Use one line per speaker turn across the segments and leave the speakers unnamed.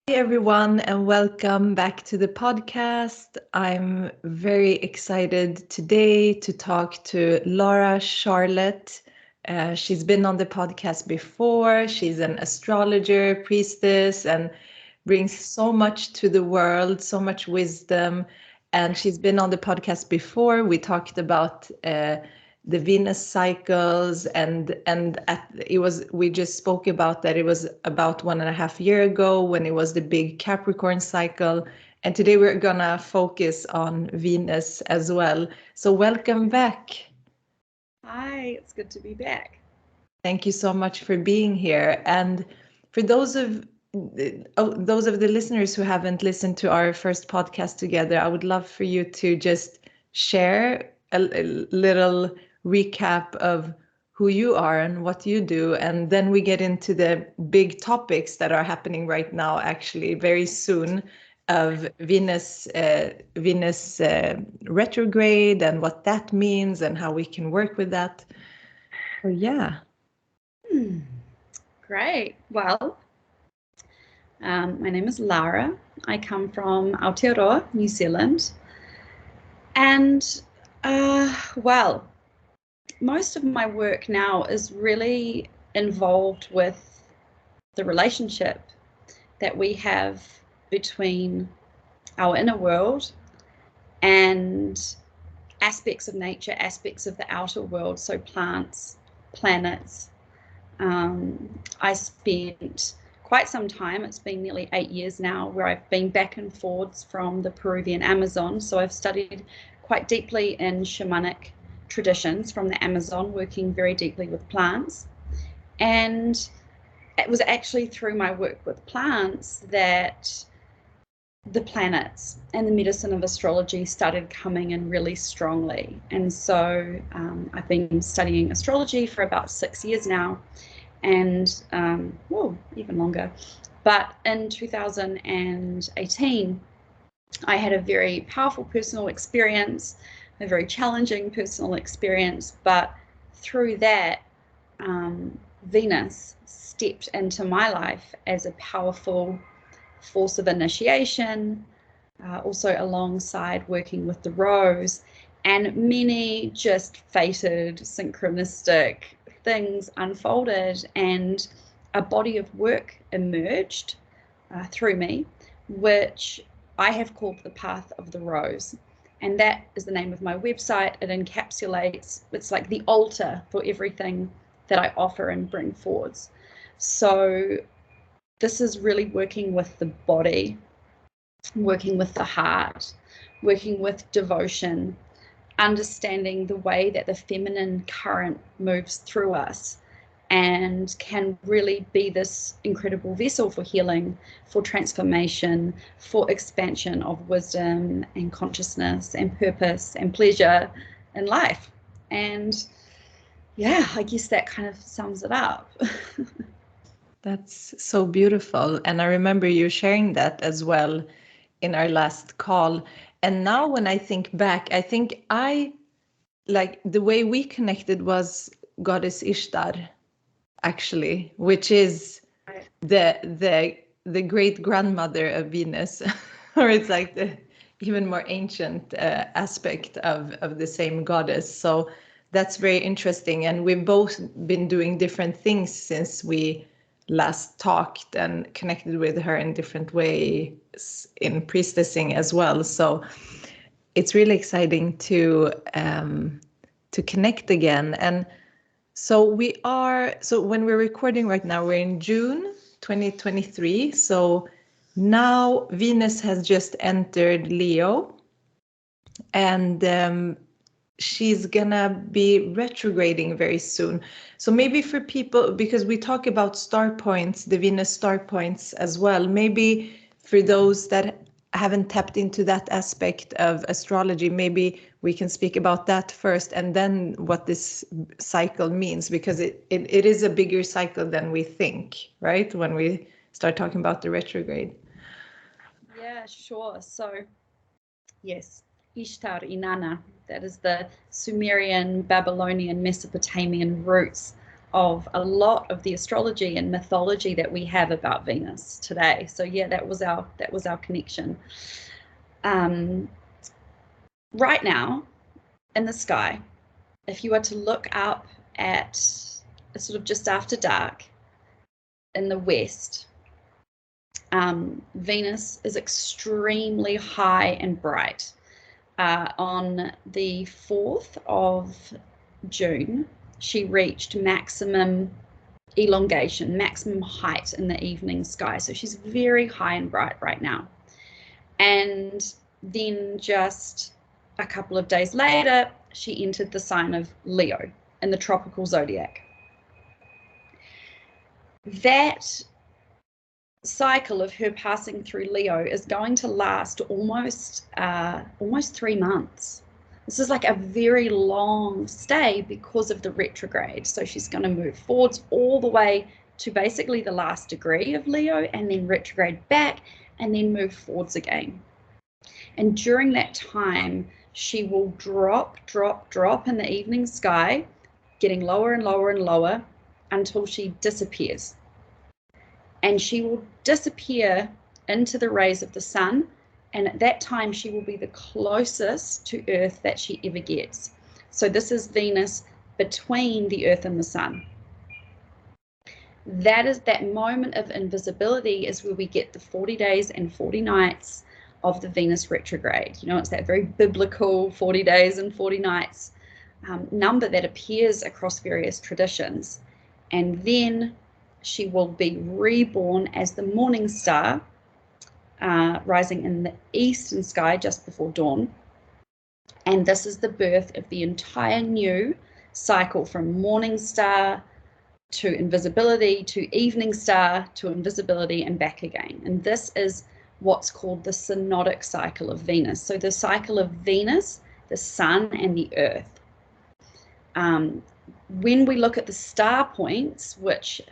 Hey everyone, and welcome back to the podcast. I'm very excited today to talk to Lara Charlotte. She's been on the podcast before. She's an astrologer, priestess, and brings so much to the world, so much wisdom. And she's been on the podcast before. We talked about the Venus cycles, and we just spoke about that. It was about 1.5 years ago when it was the big Capricorn cycle, and today we're gonna focus on Venus as well. So welcome back.
Hi, it's good to be back.
Thank you so much for being here. And for those of the listeners who haven't listened to our first podcast together, I would love for you to just share a little recap of who you are and what you do, and then we get into the big topics that are happening right now, actually very soon, of Venus retrograde and what that means and how we can work with that. So yeah.
Great. Well, my name is Lara. I come from Aotearoa, New Zealand. And, well, most of my work now is really involved with the relationship that we have between our inner world and aspects of nature, aspects of the outer world, so plants, planets. I spent quite some time, it's been nearly 8 years now, where I've been back and forwards from the Peruvian Amazon. So I've studied quite deeply in shamanic traditions from the Amazon, working very deeply with plants. And it was actually through my work with plants that the planets and the medicine of astrology started coming in really strongly. And so I've been studying astrology for about 6 years now, and even longer. But in 2018, I had a very powerful personal experience, a very challenging personal experience, but through that, Venus stepped into my life as a powerful force of initiation, also alongside working with the rose, and many just fated synchronistic things unfolded, and a body of work emerged through me, which I have called the Path of the Rose. And that is the name of my website. It encapsulates, it's like the altar for everything that I offer and bring forwards. So this is really working with the body, working with the heart, working with devotion, understanding the way that the feminine current moves through us and can really be this incredible vessel for healing, for transformation, for expansion of wisdom and consciousness and purpose and pleasure in life. And yeah, I guess that kind of sums it up.
That's so beautiful. And I remember you sharing that as well in our last call. And now when I think back, I think like the way we connected was Goddess Ishtar, actually, which is the great grandmother of Venus, or it's like the even more ancient aspect of the same goddess. So that's very interesting. And we've both been doing different things since we last talked and connected with her in different ways in priestessing as well. So it's really exciting to connect again. And so when we're recording right now, we're in June 2023. So now Venus has just entered Leo, and she's gonna be retrograding very soon. So maybe for people, because we talk about star points, the Venus star points as well, maybe for those that haven't tapped into that aspect of astrology, maybe we can speak about that first and then what this cycle means, because it is a bigger cycle than we think, right? When we start talking about the retrograde.
Yeah, sure. So yes, Ishtar Inanna, that is the Sumerian, Babylonian, Mesopotamian roots of a lot of the astrology and mythology that we have about Venus today. So yeah, that was our connection. Right now in the sky, if you were to look up at sort of just after dark in the west, Venus is extremely high and bright. On the 4th of June, she reached maximum elongation, maximum height in the evening sky. So she's very high and bright right now. And then just a couple of days later, she entered the sign of Leo in the tropical zodiac. That cycle of her passing through Leo is going to last almost 3 months. This is like a very long stay because of the retrograde. So she's going to move forwards all the way to basically the last degree of Leo, and then retrograde back, and then move forwards again. And during that time, she will drop in the evening sky, getting lower and lower and lower until she disappears. And she will disappear into the rays of the sun. And at that time, she will be the closest to Earth that she ever gets. So this is Venus between the Earth and the sun. That moment of invisibility is where we get the 40 days and 40 nights of the Venus retrograde. You know, it's that very biblical 40 days and 40 nights number that appears across various traditions. And then she will be reborn as the morning star, rising in the eastern sky just before dawn. And this is the birth of the entire new cycle, from morning star to invisibility to evening star to invisibility and back again. And this is what's called the synodic cycle of Venus. So the cycle of Venus, the sun, and the earth. When we look at the star points, which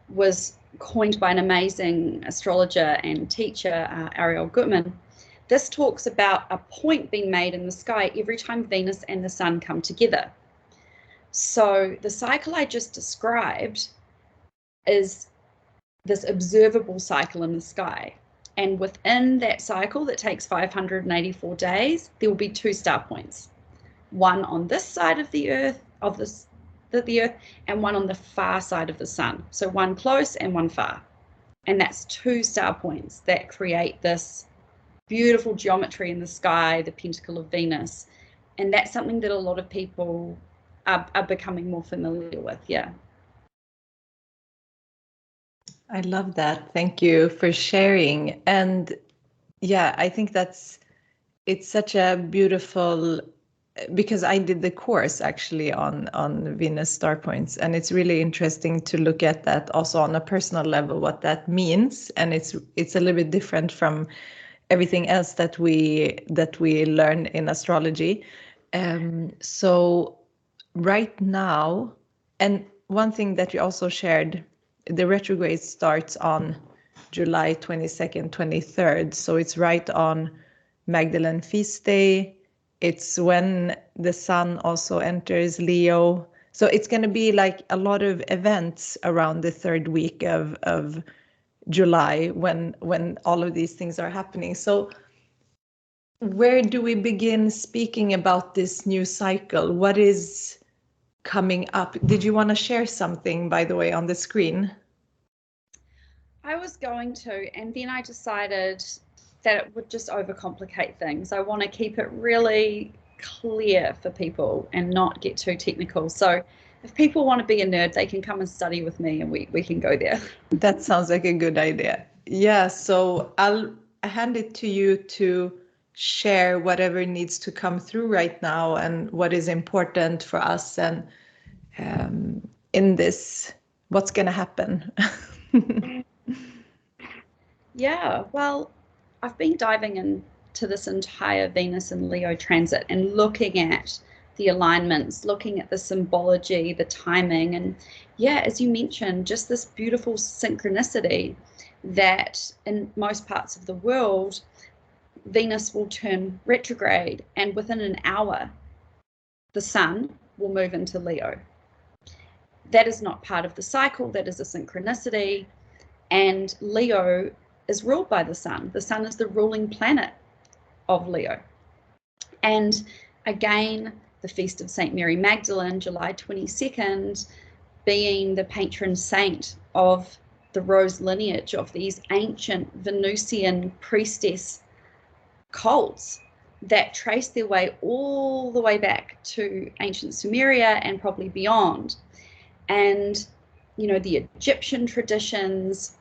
was coined by an amazing astrologer and teacher, Ariel Gutman, this talks about a point being made in the sky every time Venus and the sun come together. So the cycle I just described is this observable cycle in the sky. And within that cycle that takes 584 days, there will be 2 star points. One on this side of the Earth, and one on the far side of the sun. So one close and one far. And that's 2 star points that create this beautiful geometry in the sky, the pentacle of Venus. And that's something that a lot of people are becoming more familiar with. Yeah.
I love that. Thank you for sharing. And yeah, I think it's such a beautiful, because I did the course actually on Venus star points, and it's really interesting to look at that also on a personal level, what that means. And it's a little bit different from everything else that we learn in astrology. So right now, and one thing that you also shared, the retrograde starts on July 22nd, 23rd. So it's right on Magdalene feast day. It's when the sun also enters Leo. So it's going to be like a lot of events around the 3rd week of July when all of these things are happening. So where do we begin speaking about this new cycle? What is coming up? Did you want to share something, by the way, on the screen?
I was going to, and then I decided that it would just overcomplicate things. I want to keep it really clear for people and not get too technical. So if people want to be a nerd, they can come and study with me, and we can go there.
That sounds like a good idea. Yeah, so I'll hand it to you to share whatever needs to come through right now and what is important for us, and in this, what's going to happen.
Yeah, well, I've been diving into this entire Venus and Leo transit and looking at the alignments, looking at the symbology, the timing, and yeah, as you mentioned, just this beautiful synchronicity that in most parts of the world, Venus will turn retrograde, and within an hour, the sun will move into Leo. that is not part of the cycle, that is a synchronicity. And Leo is ruled by the sun. The sun is the ruling planet of Leo. And again, the feast of St. Mary Magdalene, July 22nd, being the patron saint of the rose lineage of these ancient Venusian priestess cults that trace their way all the way back to ancient Sumeria and probably beyond. And, you know, the Egyptian traditions,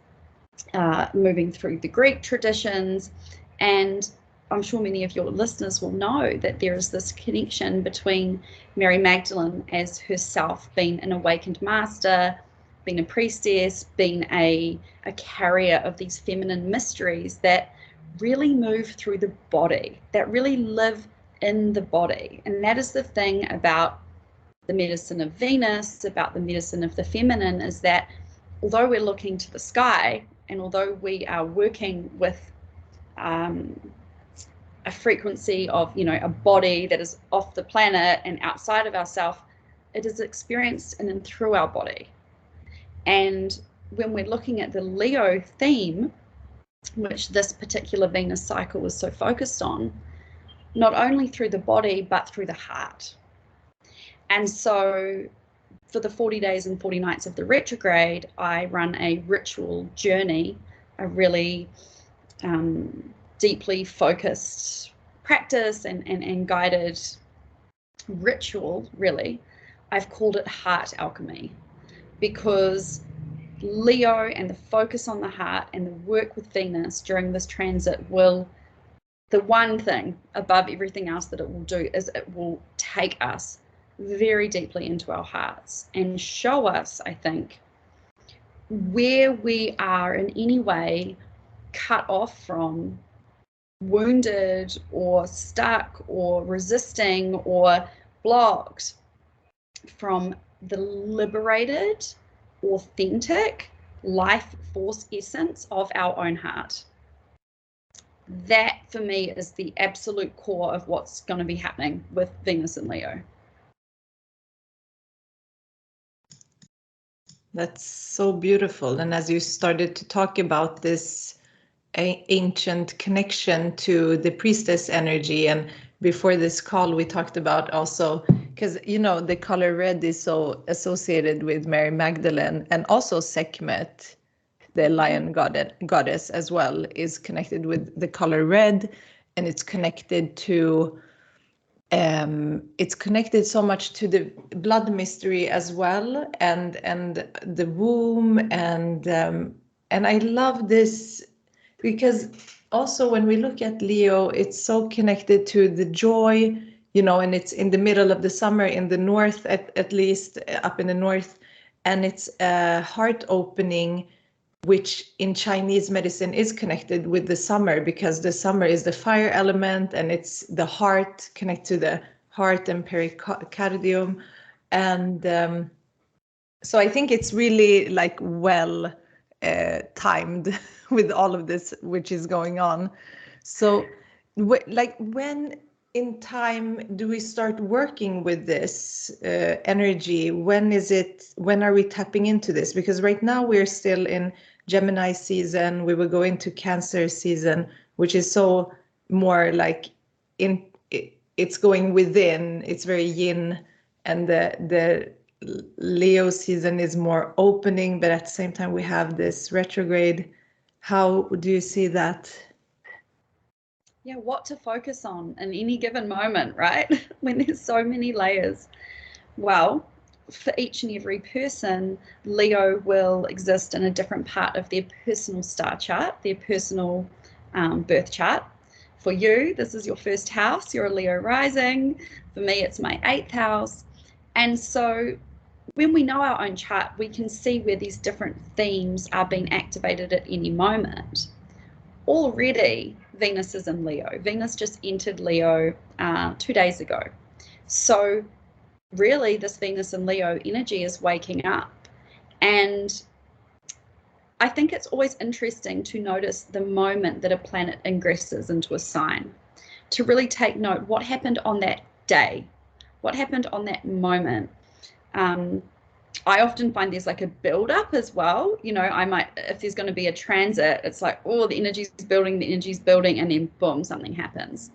moving through the Greek traditions. And I'm sure many of your listeners will know that there is this connection between Mary Magdalene as herself being an awakened master, being a priestess, being a carrier of these feminine mysteries that really move through the body, that really live in the body. And that is the thing about the medicine of Venus, about the medicine of the feminine, is that although we're looking to the sky, and although we are working with a frequency of, you know, a body that is off the planet and outside of ourselves, it is experienced in and through our body. And when we're looking at the Leo theme, which this particular Venus cycle was so focused on, not only through the body, but through the heart. And so for the 40 days and 40 nights of the retrograde, I run a ritual journey, a really deeply focused practice and guided ritual, really. I've called it heart alchemy, because Leo and the focus on the heart and the work with Venus during this transit will, the one thing above everything else that it will do is it will take us very deeply into our hearts and show us, I think, where we are in any way cut off from, wounded or stuck or resisting or blocked from the liberated, authentic life force essence of our own heart. That for me is the absolute core of what's going to be happening with Venus and Leo.
That's so beautiful. And as you started to talk about this ancient connection to the priestess energy, and before this call we talked about also, because you know the color red is so associated with Mary Magdalene, and also Sekhmet, the lion goddess as well, is connected with the color red, and it's connected to it's connected so much to the blood mystery as well, and the womb, and I love this because also when we look at Leo, it's so connected to the joy, you know, and it's in the middle of the summer in the north, at least up in the north, and it's a heart opening, which in Chinese medicine is connected with the summer, because the summer is the fire element, and it's the heart, connect to the heart and pericardium. And so I think it's really like well timed with all of this which is going on. So like when in time do we start working with this energy? When are we tapping into this? Because right now we're still in Gemini season, we will go into Cancer season, which is so more like it's going within, it's very yin, and the Leo season is more opening, but at the same time we have this retrograde. How do you see that?
Yeah, what to focus on in any given moment, right? When there's so many layers. Well, for each and every person, Leo will exist in a different part of their personal star chart, their personal birth chart. For you, this is your first house, you're a Leo rising. For me, it's my 8th house. And so when we know our own chart, we can see where these different themes are being activated at any moment. Already, Venus is in Leo. Venus just entered Leo 2 days ago. So really, this Venus and Leo energy is waking up. And I think it's always interesting to notice the moment that a planet ingresses into a sign, to really take note what happened on that day, what happened on that moment. I often find there's like a build up as well. You know, I might, if there's going to be a transit, it's like, oh, the energy's building, and then boom, something happens.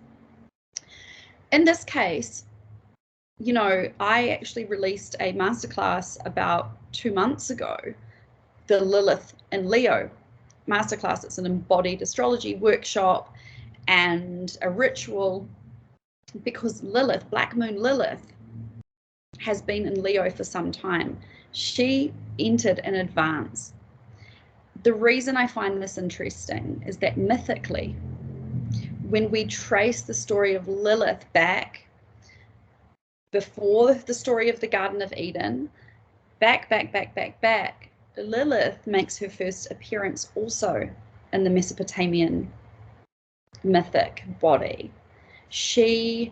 In this case, you know, I actually released a masterclass about 2 months ago, the Lilith and Leo masterclass. It's an embodied astrology workshop and a ritual, because Lilith, Black Moon Lilith, has been in Leo for some time. She entered in advance. The reason I find this interesting is that mythically, when we trace the story of Lilith back before the story of the Garden of Eden, back, Lilith makes her first appearance also in the Mesopotamian mythic body. She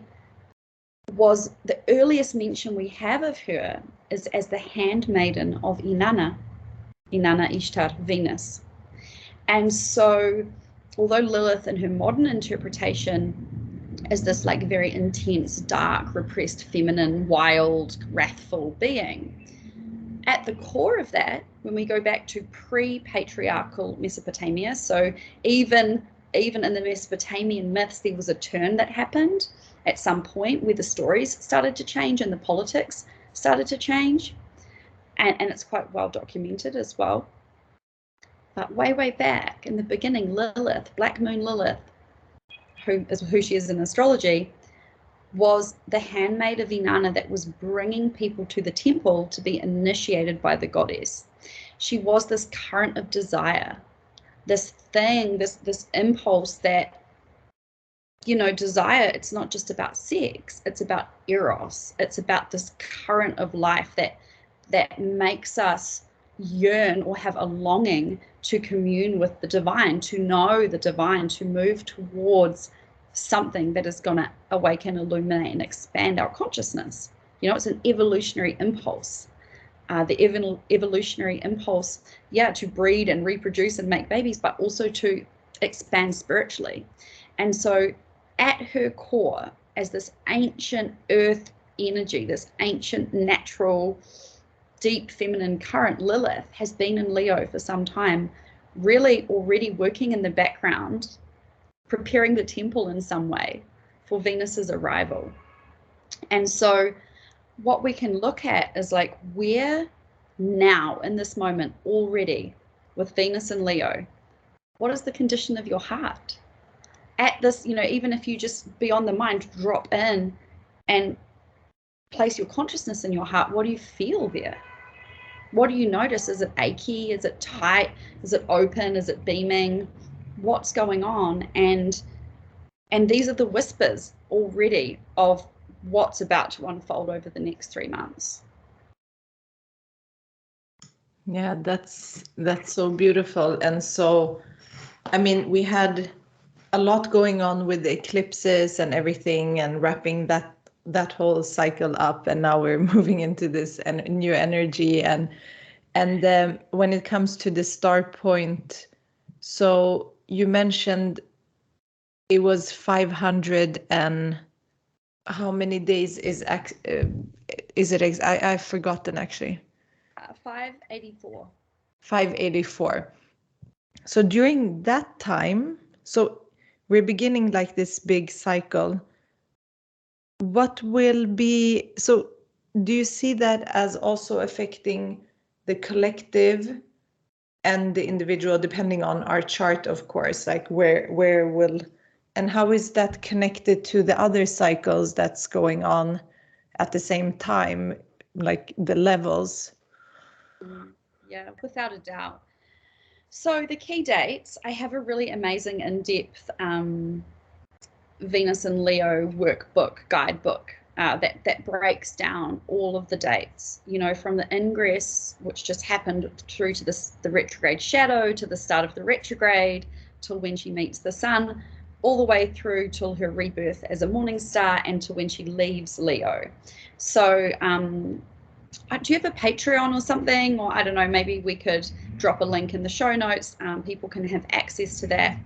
was, the earliest mention we have of her is as the handmaiden of Inanna, Ishtar, Venus. And so, although Lilith in her modern interpretation is this like very intense, dark, repressed, feminine, wild, wrathful being, at the core of that, when we go back to pre-patriarchal Mesopotamia, so even in the Mesopotamian myths, there was a turn that happened at some point where the stories started to change and the politics started to change. And it's quite well documented as well. But way back in the beginning, Lilith, Black Moon Lilith, who she is in astrology, was the handmaid of Inanna that was bringing people to the temple to be initiated by the goddess. She was this current of desire, this thing, this impulse that, you know, desire, it's not just about sex, it's about eros. It's about this current of life that makes us yearn or have a longing to commune with the divine, to know the divine, to move towards something that is going to awaken, illuminate, and expand our consciousness. You know, it's an evolutionary impulse. The evolutionary impulse, to breed and reproduce and make babies, but also to expand spiritually. And so at her core, as this ancient earth energy, this ancient natural deep feminine current, Lilith has been in Leo for some time, really already working in the background, preparing the temple in some way for Venus's arrival. And so what we can look at is like, where now in this moment already with Venus and Leo, what is the condition of your heart? At this, you know, even if you just beyond the mind, drop in and place your consciousness in your heart, what do you feel there? What do you notice? Is it achy? Is it tight? Is it open? Is it beaming? What's going on? And these are the whispers already of what's about to unfold over the next 3 months.
Yeah, that's so beautiful. And so, I mean, we had a lot going on with the eclipses and everything, and wrapping that whole cycle up, and now we're moving into this new energy, and when it comes to the start point, so you mentioned it was 500 and how many days is it? I've forgotten actually.
584.
584. So during that time, so we're beginning like this big cycle. What will be, so do you see that as also affecting the collective and the individual, depending on our chart, of course, like where will, and how is that connected to the other cycles that's going on at the same time, like the levels?
Yeah, without a doubt. So the key dates, I have a really amazing in-depth Venus and Leo workbook, guidebook, that breaks down all of the dates, you know, from the ingress, which just happened, through to the retrograde shadow, to the start of the retrograde, till when she meets the sun, all the way through till her rebirth as a morning star, and to when she leaves Leo. So do you have a Patreon or something? Or I don't know, maybe we could drop a link in the show notes. People can have access to that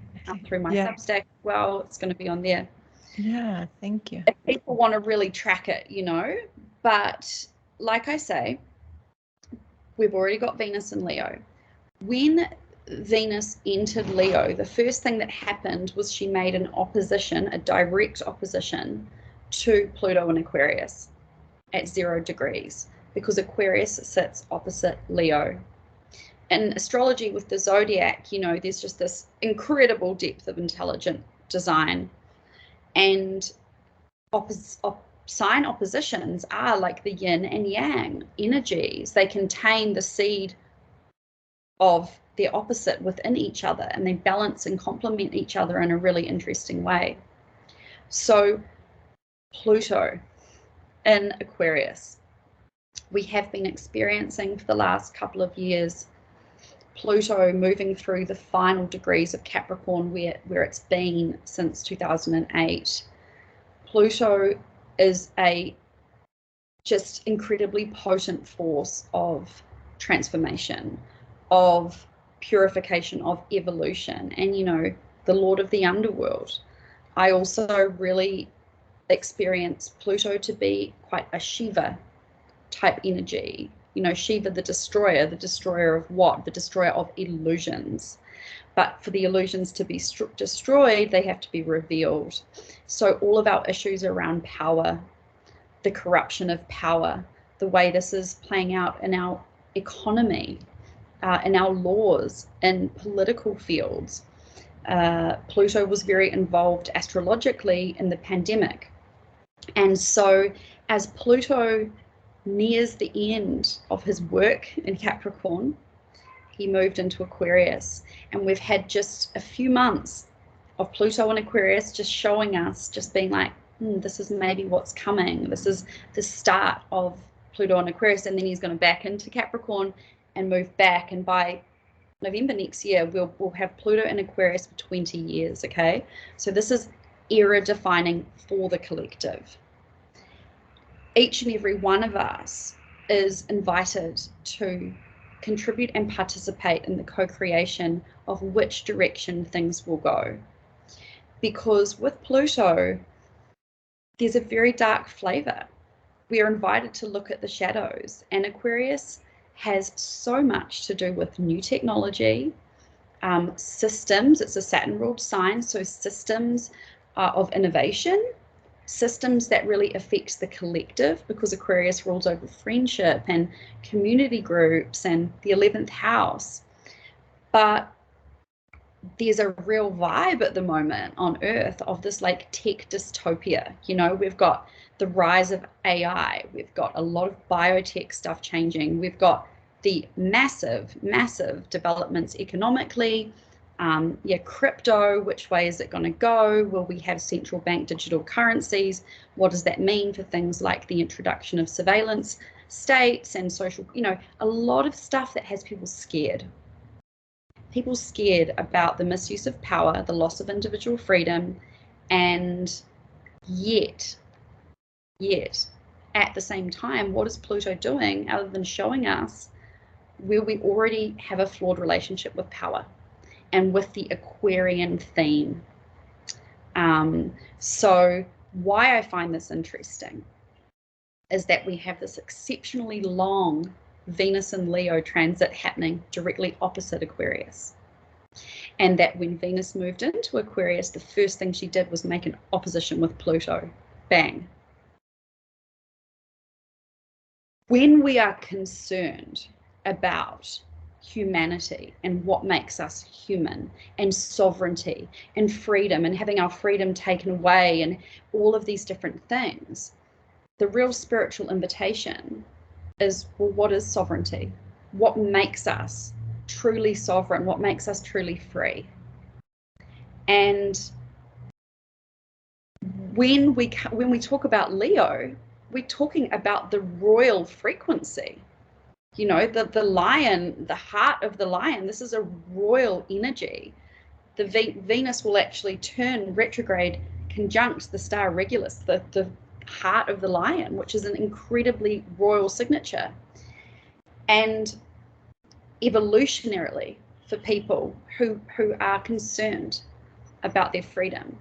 through my Substack as well. It's going to be on there.
Yeah, thank you.
If people want to really track it, you know. But like I say, we've already got Venus in Leo. When Venus entered Leo, the first thing that happened was she made an opposition, a direct opposition to Pluto in Aquarius at 0 degrees, because Aquarius sits opposite Leo. In astrology with the zodiac, you know, there's just this incredible depth of intelligent design, and sign oppositions are like the yin and yang energies. They contain the seed of their opposite within each other, and they balance and complement each other in a really interesting way. So Pluto in Aquarius, we have been experiencing for the last couple of years Pluto moving through the final degrees of Capricorn, where it's been since 2008. Pluto is a just incredibly potent force of transformation, of purification, of evolution, and, you know, the Lord of the underworld. I also really experience Pluto to be quite a Shiva type energy. You know, Shiva, the destroyer of what? The destroyer of illusions. But for the illusions to be destroyed, they have to be revealed. So all of our issues around power, the corruption of power, the way this is playing out in our economy, in our laws, in political fields. Pluto was very involved astrologically in the pandemic. And so as Pluto nears the end of his work in Capricorn, he moved into Aquarius, and we've had just a few months of Pluto in Aquarius just showing us, just being like, this is maybe what's coming. This is the start of Pluto in Aquarius, and then he's going to back into Capricorn and move back, and by November next year we'll have Pluto in Aquarius for 20 years. Okay, so this is era defining for the collective. Each and every one of us is invited to contribute and participate in the co-creation of which direction things will go. Because with Pluto, there's a very dark flavor. We are invited to look at the shadows, and Aquarius has so much to do with new technology, systems. It's a Saturn ruled sign, so systems of innovation, systems that really affect the collective, because Aquarius rules over friendship and community groups and the 11th house. But there's a real vibe at the moment on Earth of this like tech dystopia. You know, we've got the rise of AI, we've got a lot of biotech stuff changing, we've got the massive developments economically. Crypto, which way is it going to go? Will we have central bank digital currencies? What does that mean for things like the introduction of surveillance states and social, you know, a lot of stuff that has people scared. People scared about the misuse of power, the loss of individual freedom, and yet, at the same time, what is Pluto doing other than showing us where we already have a flawed relationship with power and with the Aquarian theme? So why I find this interesting is that we have this exceptionally long Venus and Leo transit happening directly opposite Aquarius. And that when Venus moved into Aquarius, the first thing she did was make an opposition with Pluto. Bang. When we are concerned about humanity and what makes us human, and sovereignty and freedom, and having our freedom taken away, and all of these different things, the real spiritual invitation is, well, what is sovereignty? What makes us truly sovereign? What makes us truly free? And when we talk about Leo, we're talking about the royal frequency. You know, the lion, the heart of the lion, this is a royal energy. The Venus will actually turn retrograde conjunct the star Regulus, the heart of the lion, which is an incredibly royal signature. And evolutionarily, for people who are concerned about their freedom,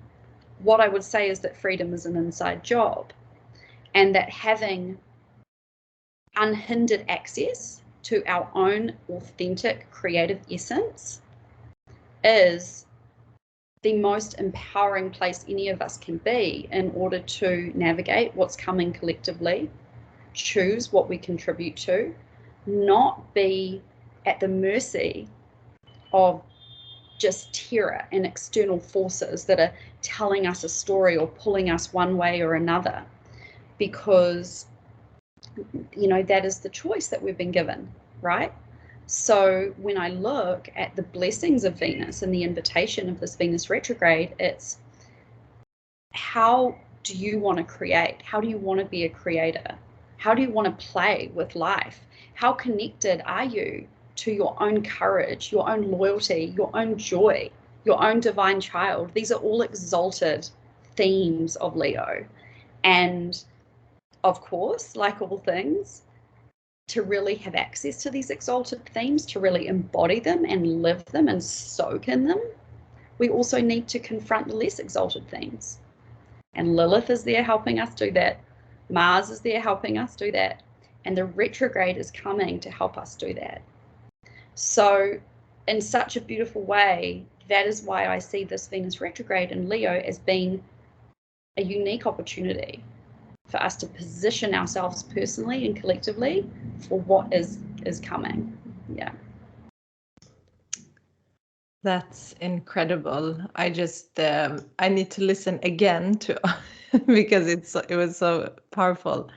what I would say is that freedom is an inside job, and that having unhindered access to our own authentic creative essence is the most empowering place any of us can be in order to navigate what's coming collectively, choose what we contribute to, not be at the mercy of just terror and external forces that are telling us a story or pulling us one way or another, because that is the choice that we've been given, right? So when I look at the blessings of Venus and the invitation of this Venus retrograde, it's how do you want to create? How do you want to be a creator? How do you want to play with life? How connected are you to your own courage, your own loyalty, your own joy, your own divine child? These are all exalted themes of Leo. And of course, like all things, to really have access to these exalted themes, to really embody them and live them and soak in them, we also need to confront the less exalted themes. And Lilith is there helping us do that. Mars is there helping us do that. And the retrograde is coming to help us do that. So in such a beautiful way, that is why I see this Venus retrograde in Leo as being a unique opportunity for us to position ourselves personally and collectively for what is coming. Yeah.
That's incredible. I just I need to listen again to because it was so powerful,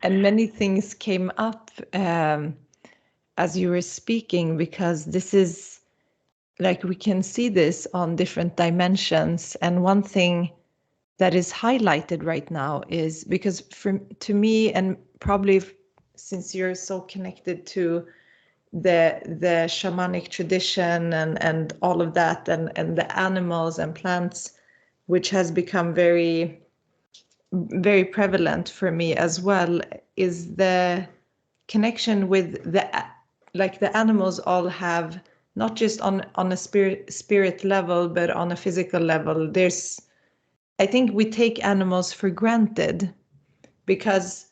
and many things came up as you were speaking, because this is like we can see this on different dimensions. And one thing that is highlighted right now is because to me, and probably since you're so connected to the shamanic tradition and all of that, and the animals and plants, which has become very, very prevalent for me as well, is the connection with the animals all have, not just on a spirit level, but on a physical level. I think we take animals for granted, because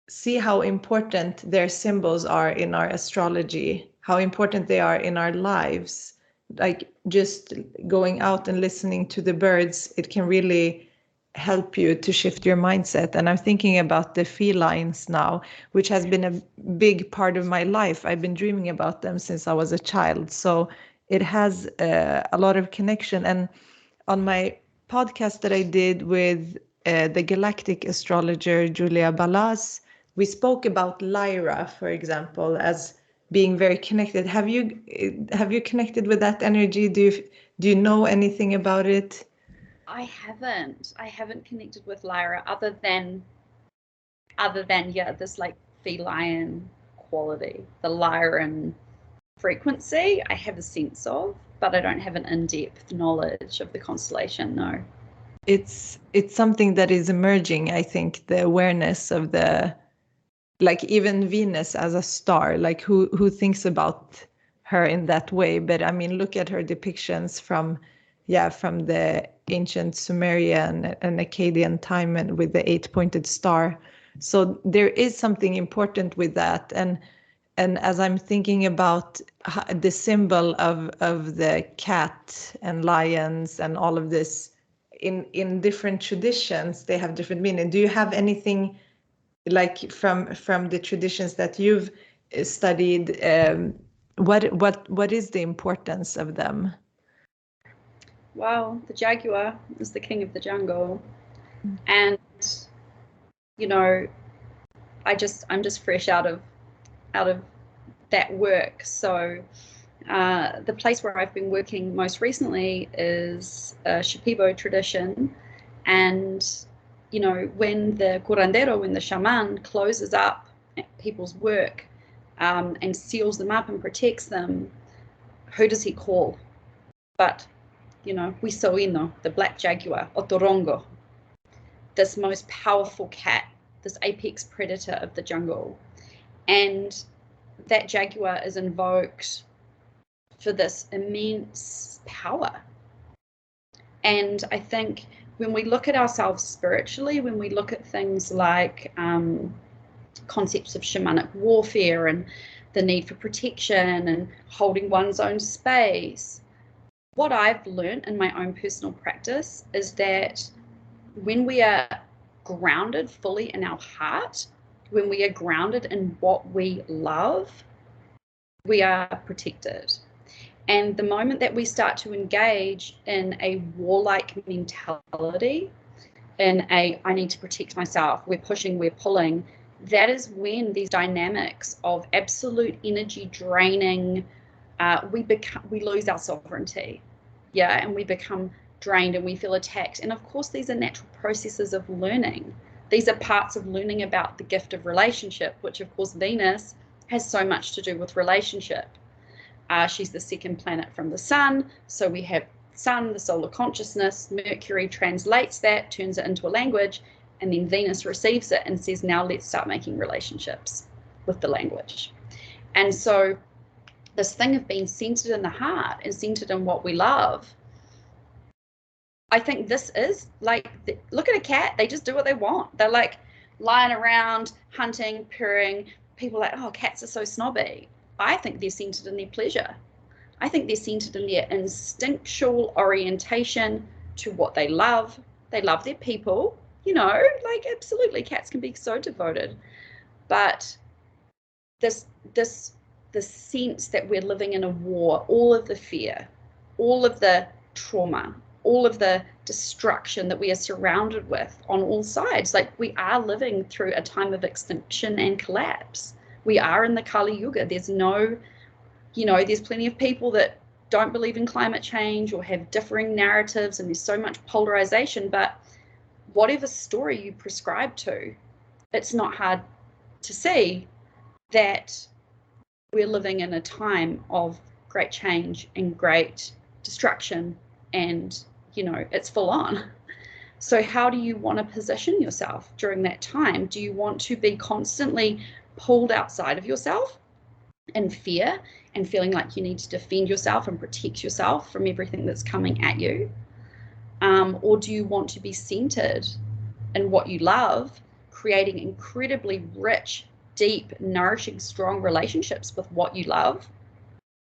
see how important their symbols are in our astrology, how important they are in our lives. Like just going out and listening to the birds, it can really help you to shift your mindset. And I'm thinking about the felines now, which has been a big part of my life. I've been dreaming about them since I was a child. So it has a lot of connection. And on my podcast that I did with the galactic astrologer Julia Balas, we spoke about Lyra, for example, as being very connected. Have you connected with that energy? Do you know anything about it?
I haven't connected with Lyra other than this like feline quality, the Lyran frequency I have a sense of, but I don't have an in-depth knowledge of the constellation. No.
It's something that is emerging. I think the awareness of like even Venus as a star, like who thinks about her in that way? But I mean, look at her depictions from the ancient Sumerian and Akkadian time, and with the 8-pointed star. So there is something important with that. And as I'm thinking about the symbol of the cat and lions and all of this, in different traditions, they have different meaning. Do you have anything like from the traditions that you've studied? What is the importance of them?
Well, the jaguar is the king of the jungle, and I'm just fresh out of that work. So the place where I've been working most recently is a Shipibo tradition, and when the curandero, when the shaman closes up people's work and seals them up and protects them, who does he call but Wisoino, the black jaguar, or Torongo, this most powerful cat, this apex predator of the jungle. And that jaguar is invoked for this immense power. And I think when we look at ourselves spiritually, when we look at things like concepts of shamanic warfare and the need for protection and holding one's own space. What I've learned in my own personal practice is that when we are grounded fully in our heart, when we are grounded in what we love, we are protected. And the moment that we start to engage in a warlike mentality, in a I need to protect myself, we're pushing, we're pulling, that is when these dynamics of absolute energy draining, we lose our sovereignty, and we become drained and we feel attacked. And of course, these are natural processes of learning. These are parts of learning about the gift of relationship, which of course Venus has so much to do with relationship. She's the second planet from the sun, so we have sun, the solar consciousness. Mercury translates that, turns it into a language, and then Venus receives it and says, now let's start making relationships with the language. And so this thing of being centered in the heart and centered in what we love, I think this is like, look at a cat, they just do what they want. They're like lying around, hunting, purring. People are like, oh, cats are so snobby. I think they're centered in their pleasure. I think they're centered in their instinctual orientation to what they love. They love their people, like absolutely cats can be so devoted. But the sense that we're living in a war, all of the fear, all of the trauma, all of the destruction that we are surrounded with on all sides, like we are living through a time of extinction and collapse. We are in the Kali Yuga. There's no, there's plenty of people that don't believe in climate change or have differing narratives, and there's so much polarization. But whatever story you prescribe to, it's not hard to see that we're living in a time of great change and great destruction, and it's full on. So how do you want to position yourself during that time? Do you want to be constantly pulled outside of yourself in fear and feeling like you need to defend yourself and protect yourself from everything that's coming at you? Or do you want to be centered in what you love, creating incredibly rich, deep, nourishing, strong relationships with what you love?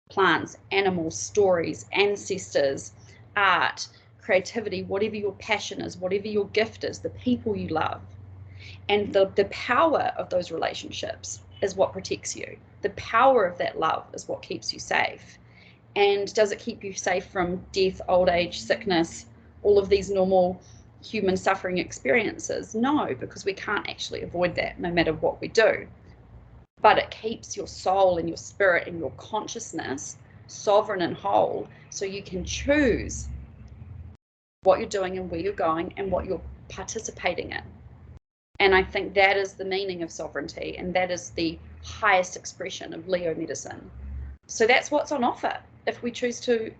Plants, animals, stories, ancestors, art, creativity, whatever your passion is, whatever your gift is, the people you love. And the power of those relationships is what protects you. The power of that love is what keeps you safe. And does it keep you safe from death, old age, sickness, all of these normal human suffering experiences? No, because we can't actually avoid that no matter what we do. But it keeps your soul and your spirit and your consciousness sovereign and whole, so you can choose what you're doing and where you're going and what you're participating in. And I think that is the meaning of sovereignty, and that is the highest expression of Leo medicine. So that's what's on offer if we choose to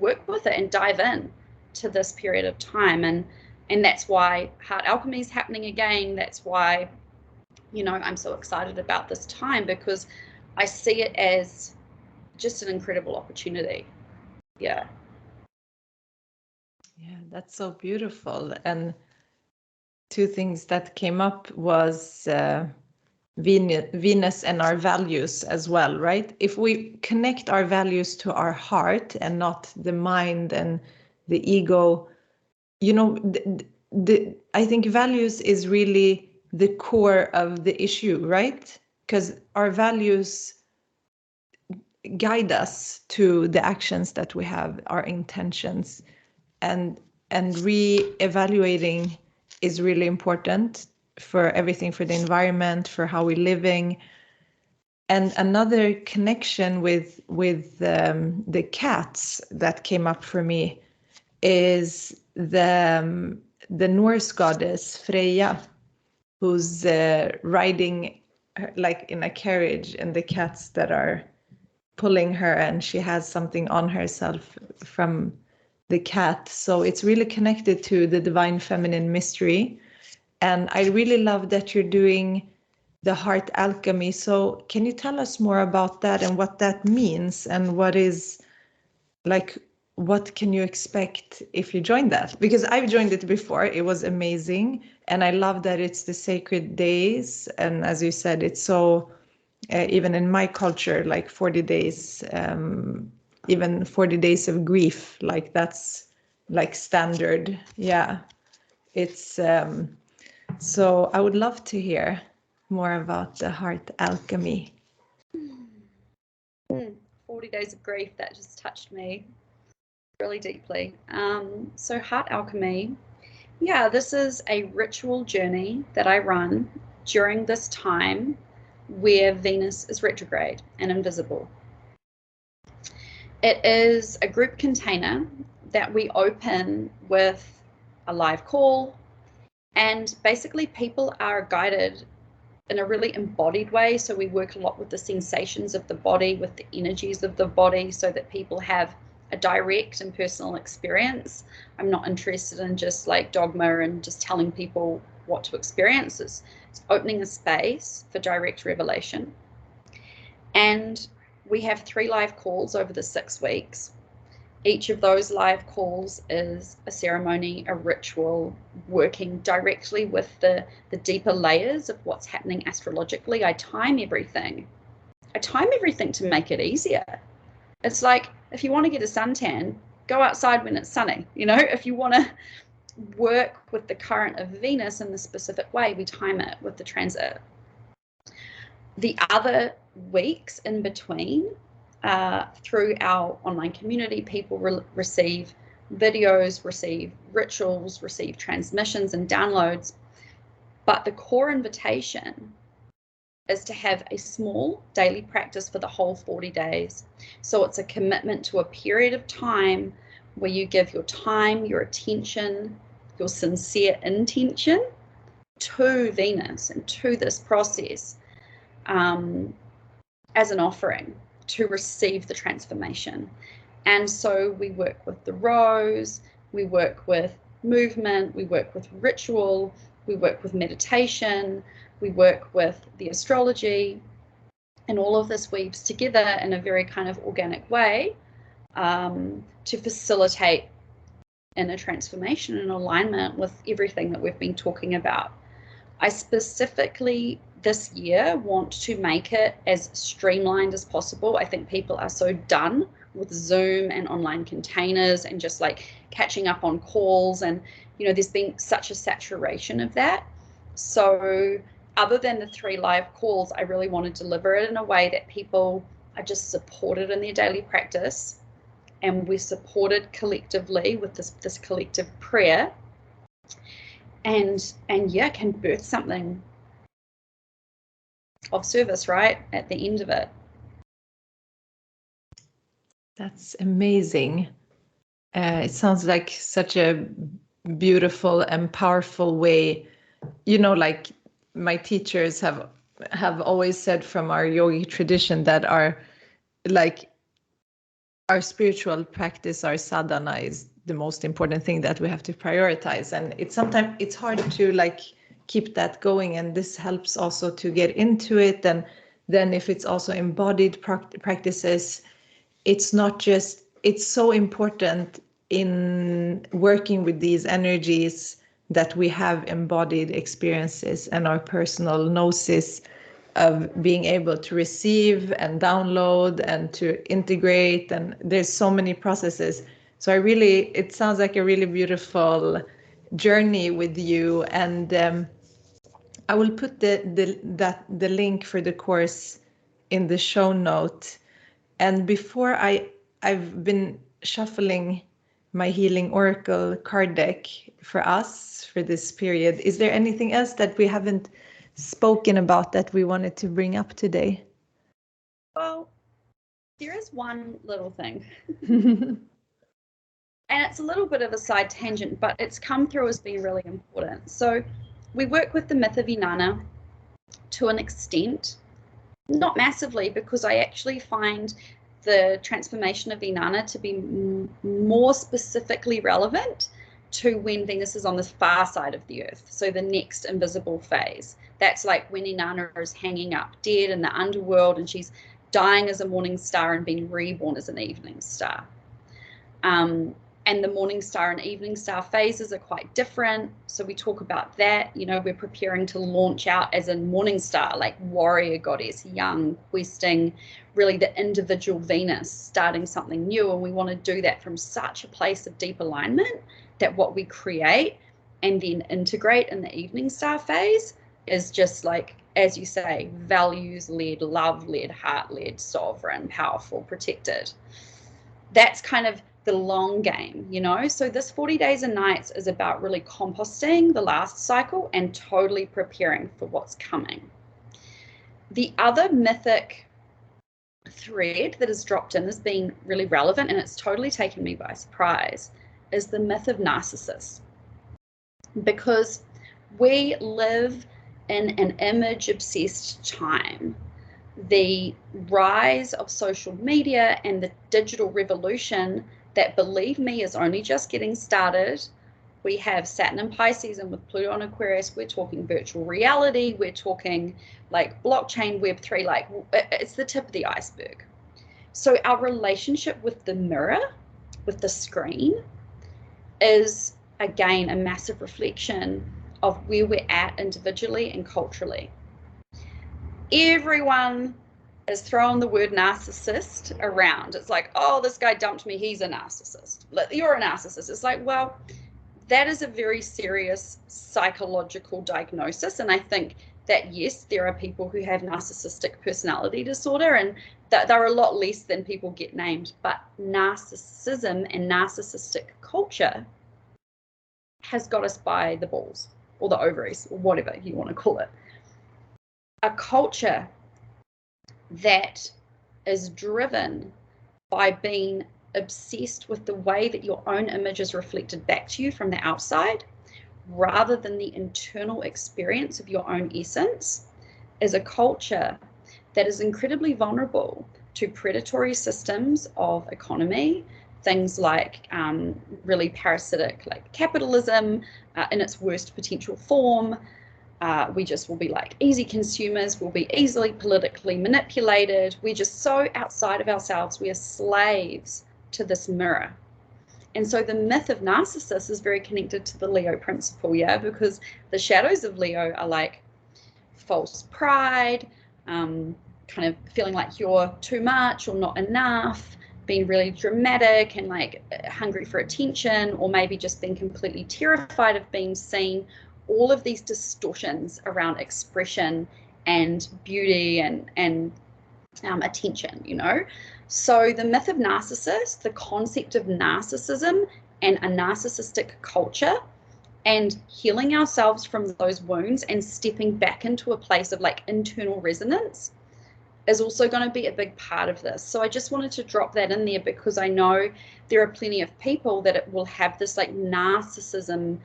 work with it and dive in to this period of time. And that's why Heart Alchemy is happening again. That's why, I'm so excited about this time, because I see it as just an incredible opportunity. Yeah,
that's so beautiful. And two things that came up was Venus and our values as well, right? If we connect our values to our heart and not the mind and the ego, I think values is really the core of the issue, right? Because our values guide us to the actions that we have, our intentions, and re-evaluating is really important for everything, for the environment, for how we're living. And another connection with the cats that came up for me is the Norse goddess Freya, who's riding like in a carriage, and the cats that are pulling her, and she has something on herself from the cat. So it's really connected to the divine feminine mystery. And I really love that you're doing the Heart Alchemy. So can you tell us more about that and what that means, and what can you expect if you join that? Because I've joined it before. It was amazing. And I love that it's the sacred days. And as you said, it's so even in my culture, like 40 days, even 40 days of grief, like that's like standard. Yeah, it's so I would love to hear more about the heart alchemy.
40 days of grief, that just touched me really deeply. So heart alchemy, yeah, this is a ritual journey that I run during this time where Venus is retrograde and invisible. It is a group container that we open with a live call, and basically people are guided in a really embodied way. So we work a lot with the sensations of the body, with the energies of the body, so that people have a direct and personal experience. I'm not interested in just like dogma and just telling people what to experience. It's opening a space for direct revelation. And we have 3 live calls over the 6 weeks. Each of those live calls is a ceremony, a ritual, working directly with the deeper layers of what's happening astrologically. I time everything. I time everything to make it easier. It's like, if you want to get a suntan, go outside when it's sunny. You know, if you want to work with the current of Venus in the specific way, we time it with the transit. The other weeks in between, through our online community, people receive videos, receive rituals, receive transmissions and downloads. But the core invitation is to have a small daily practice for the whole 40 days. So it's a commitment to a period of time where you give your time, your attention, your sincere intention to Venus and to this process as an offering to receive the transformation. And so we work with the rose, we work with movement, we work with ritual, we work with meditation, we work with the astrology, and all of this weaves together in a very kind of organic way to facilitate inner transformation and alignment with everything that we've been talking about. I specifically this year want to make it as streamlined as possible. I think people are so done with Zoom and online containers and just like catching up on calls, and you know, there's been such a saturation of that. So other than the 3 live calls, I really want to deliver it in a way that people are just supported in their daily practice, and we're supported collectively with this collective prayer, and yeah, can birth something of service right at the end of it.
That's amazing. It sounds like such a beautiful and powerful way. You know, like my teachers have always said from our yogic tradition that our spiritual practice, our sadhana, is the most important thing that we have to prioritize. And sometimes it's hard to like keep that going, and this helps also to get into it. And then if it's also embodied practices, it's not just, it's so important in working with these energies that we have embodied experiences and our personal gnosis of being able to receive and download and to integrate, and there's so many processes. So it sounds like a really beautiful journey with you, and I will put the link for the course in the show note. And before I've been shuffling my healing oracle card deck for us for this period. Is there anything else that we haven't spoken about that we wanted to bring up today?
Well, there is one little thing. And it's a little bit of a side tangent, but it's come through as being really important. So we work with the myth of Inanna to an extent, not massively, because I actually find the transformation of Inanna to be more specifically relevant to when Venus is on the far side of the earth. So the next invisible phase. That's like when Inanna is hanging up dead in the underworld and she's dying as a morning star and being reborn as an evening star. And the morning star and evening star phases are quite different. So we talk about that. You know, we're preparing to launch out as a morning star, like warrior goddess, young, questing, really the individual Venus, starting something new. And we want to do that from such a place of deep alignment that what we create and then integrate in the evening star phase is just like, as you say, values-led, love-led, heart-led, sovereign, powerful, protected. That's kind of the long game, you know. So this 40 days and nights is about really composting the last cycle and totally preparing for what's coming. The other mythic thread that has dropped in as being really relevant, and it's totally taken me by surprise, is the myth of Narcissus. Because we live in an image-obsessed time. The rise of social media and the digital revolution that, believe me, is only just getting started. We have Saturn in Pisces, and with Pluto and Aquarius, we're talking virtual reality, we're talking like blockchain, Web3, like it's the tip of the iceberg. So our relationship with the mirror, with the screen, is again a massive reflection of where we're at individually and culturally. Everyone is throwing the word narcissist around. It's like, oh, this guy dumped me, he's a narcissist. You're a narcissist. It's like, well, that is a very serious psychological diagnosis. And I think that, yes, there are people who have narcissistic personality disorder, and that there are a lot less than people get named. But narcissism and narcissistic culture has got us by the balls, or the ovaries, or whatever you want to call it. A culture that is driven by being obsessed with the way that your own image is reflected back to you from the outside, rather than the internal experience of your own essence, is a culture that is incredibly vulnerable to predatory systems of economy, things like really parasitic, like capitalism in its worst potential form. We just will be like easy consumers, we'll be easily politically manipulated. We're just so outside of ourselves. We are slaves to this mirror. And so the myth of Narcissus is very connected to the Leo principle, yeah, because the shadows of Leo are like false pride, kind of feeling like you're too much or not enough, being really dramatic and like hungry for attention, or maybe just being completely terrified of being seen. All of these distortions around expression and beauty and attention, you know. So the myth of Narcissus, the concept of narcissism and a narcissistic culture, and healing ourselves from those wounds and stepping back into a place of like internal resonance, is also going to be a big part of this. So I just wanted to drop that in there, because I know there are plenty of people that it will have this like narcissism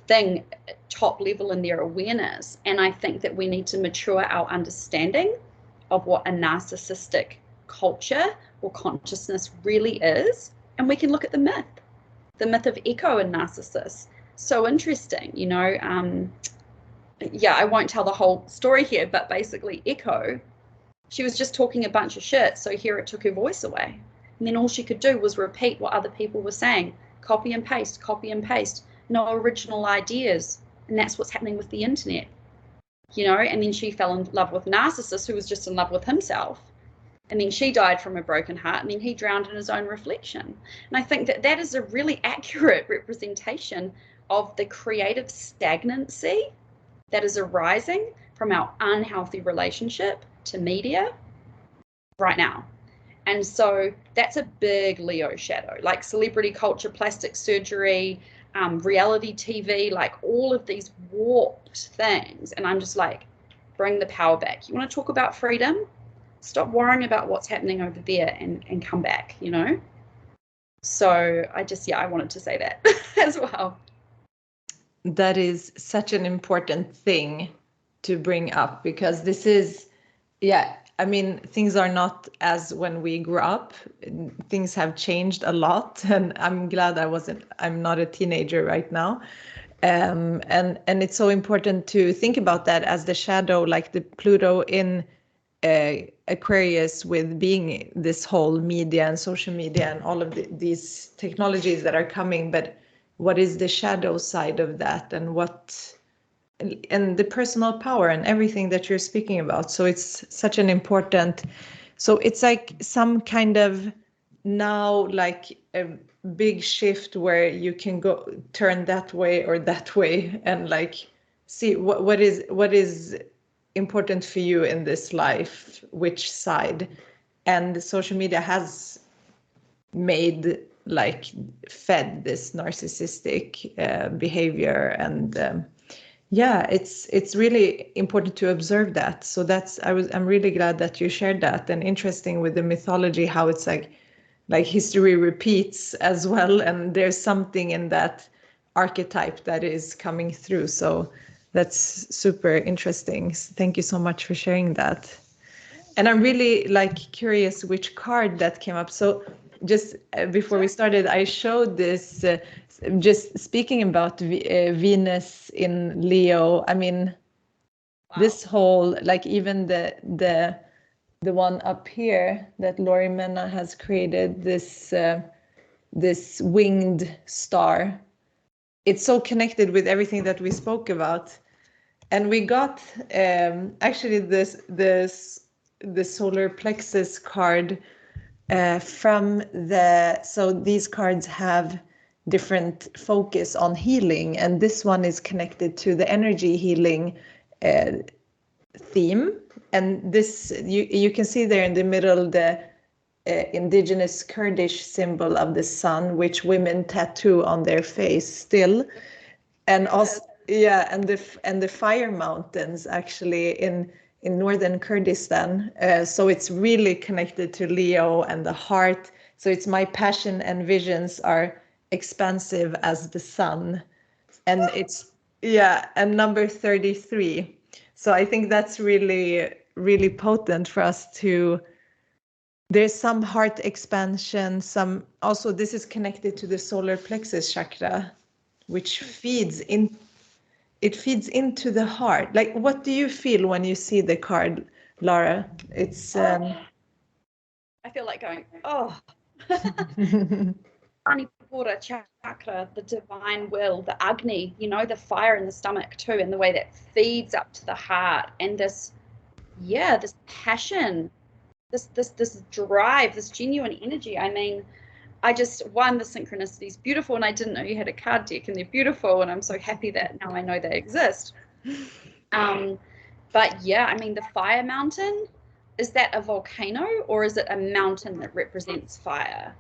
thing top level in their awareness. And I think that we need to mature our understanding of what a narcissistic culture or consciousness really is. And we can look at the myth of Echo and Narcissus. So interesting, you know. Yeah, I won't tell the whole story here, but basically Echo, she was just talking a bunch of shit. So here it took her voice away. And then all she could do was repeat what other people were saying. Copy and paste, copy and paste. No original ideas. And that's what's happening with the internet, you know. And then she fell in love with Narcissus, who was just in love with himself. And then she died from a broken heart, and then he drowned in his own reflection. And I think that that is a really accurate representation of the creative stagnancy that is arising from our unhealthy relationship to media right now. And so that's a big Leo shadow, like celebrity culture, plastic surgery, reality TV, like all of these warped things. And I'm just like, bring the power back. You want to talk about freedom? Stop worrying about what's happening over there and come back, you know? So I wanted to say that as well.
That is such an important thing to bring up, because this is, yeah, I mean, things are not as when we grew up. Things have changed a lot, and I'm glad I'm not a teenager right now. And it's so important to think about that as the shadow, like the Pluto in Aquarius with being this whole media and social media and all of these technologies that are coming, but what is the shadow side of that, and the personal power and everything that you're speaking about. So it's such an important, so it's like some kind of now like a big shift where you can go turn that way or that way and like see what is important for you in this life, which side. And social media has made like fed this narcissistic behavior, and yeah, it's really important to observe that. So I'm really glad that you shared that, and interesting with the mythology, how it's like history repeats as well, and there's something in that archetype that is coming through. So that's super interesting. Thank you so much for sharing that. And I'm really like curious which card that came up. So just before we started, I showed this, just speaking about Venus in Leo. I mean, wow. This whole, like even the one up here that Lori Menna has created, this winged star. It's so connected with everything that we spoke about. And we got actually the solar plexus card from so these cards have different focus on healing, and this one is connected to the energy healing theme. And this, you can see there in the middle the indigenous Kurdish symbol of the sun, which women tattoo on their face still. And also, yeah, and the fire mountains actually in northern Kurdistan. So it's really connected to Leo and the heart. So it's my passion and visions are expansive as the sun. And it's, yeah, and number 33. So I think that's really, really potent for us to, there's some heart expansion, some, also this is connected to the solar plexus chakra, which feeds into the heart. Like, what do you feel when you see the card, Lara? It's
I feel like going, oh. Manipura chakra, the divine will, the Agni, you know, the fire in the stomach too, and the way that feeds up to the heart, and this passion, this drive, this genuine energy. I mean, the synchronicity is beautiful, and I didn't know you had a card deck, and they're beautiful, and I'm so happy that now I know they exist. But yeah, I mean, the fire mountain, is that a volcano or is it a mountain that represents fire?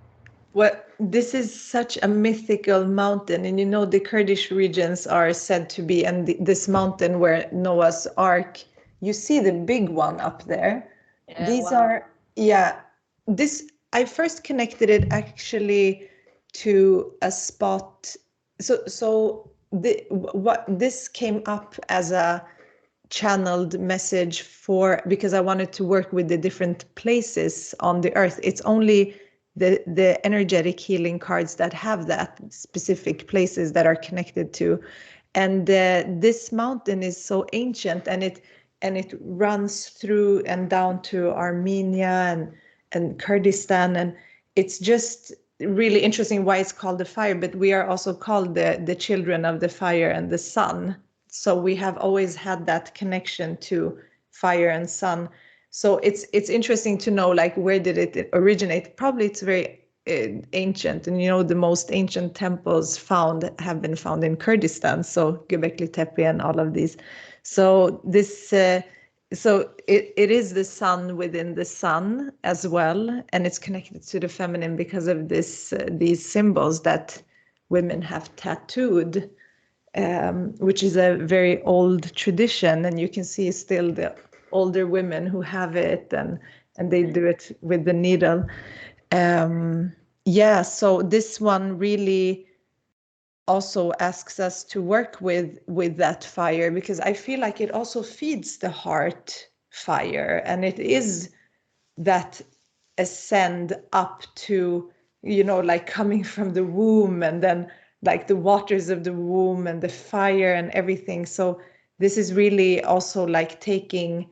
Well, this is such a mythical mountain, and you know the Kurdish regions are said to be, and this mountain where Noah's Ark, you see the big one up there. Yeah, these are, yeah, this, I first connected it actually to a spot. So what this came up as a channeled message because I wanted to work with the different places on the earth. It's only the energetic healing cards that have that specific places that are connected to. And this mountain is so ancient, and it runs through and down to Armenia and Kurdistan, and it's just really interesting why it's called the fire. But we are also called the children of the fire and the sun. So we have always had that connection to fire and sun. So it's interesting to know, like, where did it originate? Probably it's very ancient, and you know the most ancient temples have been found in Kurdistan. So Göbekli Tepe and all of these. So this, so it is the sun within the sun as well, and it's connected to the feminine because of these symbols that women have tattooed. Which is a very old tradition, and you can see still the older women who have it, and they do it with the needle. Yeah, so this one really also asks us to work with that fire, because I feel like it also feeds the heart fire, and it is that ascend up to, you know, like coming from the womb, and then like the waters of the womb and the fire and everything. So this is really also like taking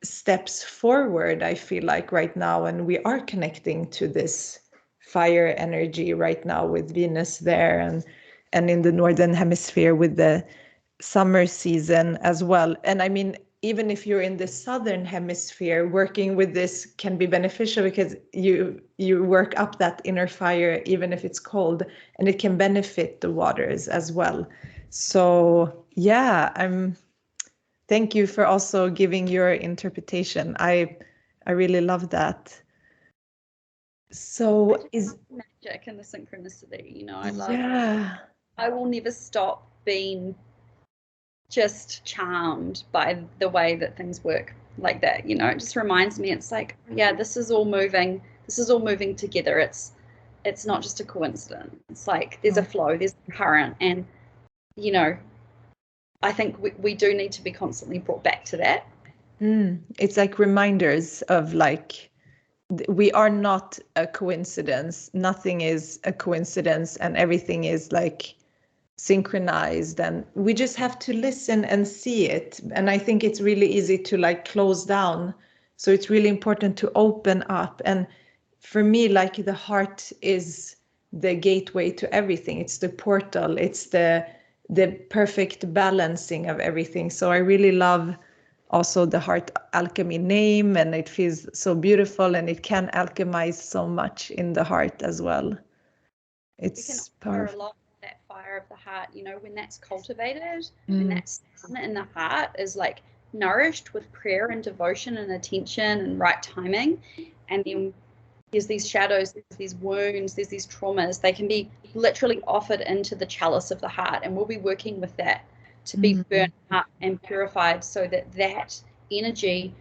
steps forward, I feel like, right now, and we are connecting to this fire energy right now with Venus there, and in the northern hemisphere with the summer season as well. And I mean, even if you're in the southern hemisphere, working with this can be beneficial because you work up that inner fire even if it's cold, and it can benefit the waters as well. So yeah, thank you for also giving your interpretation. I really love that. So is
magic and the synchronicity, you know,
yeah.
I will never stop being just charmed by the way that things work like that. You know, it just reminds me, it's like, yeah, this is all moving together. It's not just a coincidence. It's like there's a flow, there's a current, and you know, I think we do need to be constantly brought back to that.
It's like reminders of like, we are not a coincidence. Nothing is a coincidence, and everything is like synchronized, and we just have to listen and see it. And I think it's really easy to like close down. So it's really important to open up. And for me, like, the heart is the gateway to everything. It's the portal. It's the perfect balancing of everything. So I really love also the heart alchemy name, and it feels so beautiful, and it can alchemize so much in the heart as well. It's powerful.
A lot of that fire of the heart, you know, when that's cultivated, when that sun in the heart is like nourished with prayer and devotion and attention and right timing, and then there's these shadows, there's these wounds, there's these traumas, they can be literally offered into the chalice of the heart, and we'll be working with that to be burnt up and purified so that that energy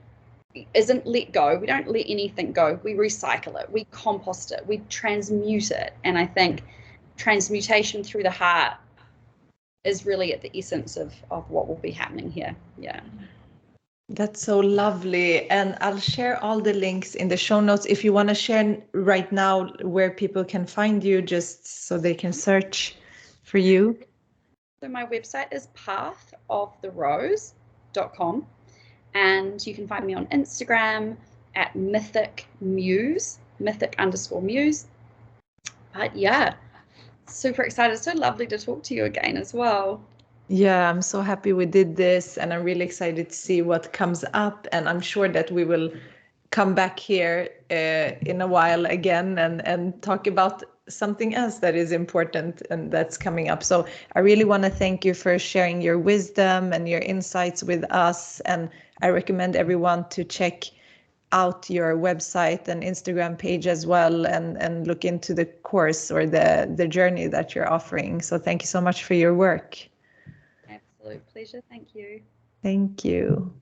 isn't let go. We don't let anything go. We recycle it, we compost it, we transmute it. And I think transmutation through the heart is really at the essence of what will be happening here. Yeah.
That's so lovely. And I'll share all the links in the show notes if you want to share right now where people can find you, just so they can search for you.
So my website is pathoftherose.com, and you can find me on Instagram at mythic_muse. But yeah, super excited. So lovely to talk to you again as well.
Yeah, I'm so happy we did this, and I'm really excited to see what comes up. And I'm sure that we will come back here in a while again and talk about something else that is important and that's coming up. So I really want to thank you for sharing your wisdom and your insights with us. And I recommend everyone to check out your website and Instagram page as well, and look into the course or the journey that you're offering. So thank you so much for your work.
Absolute pleasure. Thank you.
Thank you.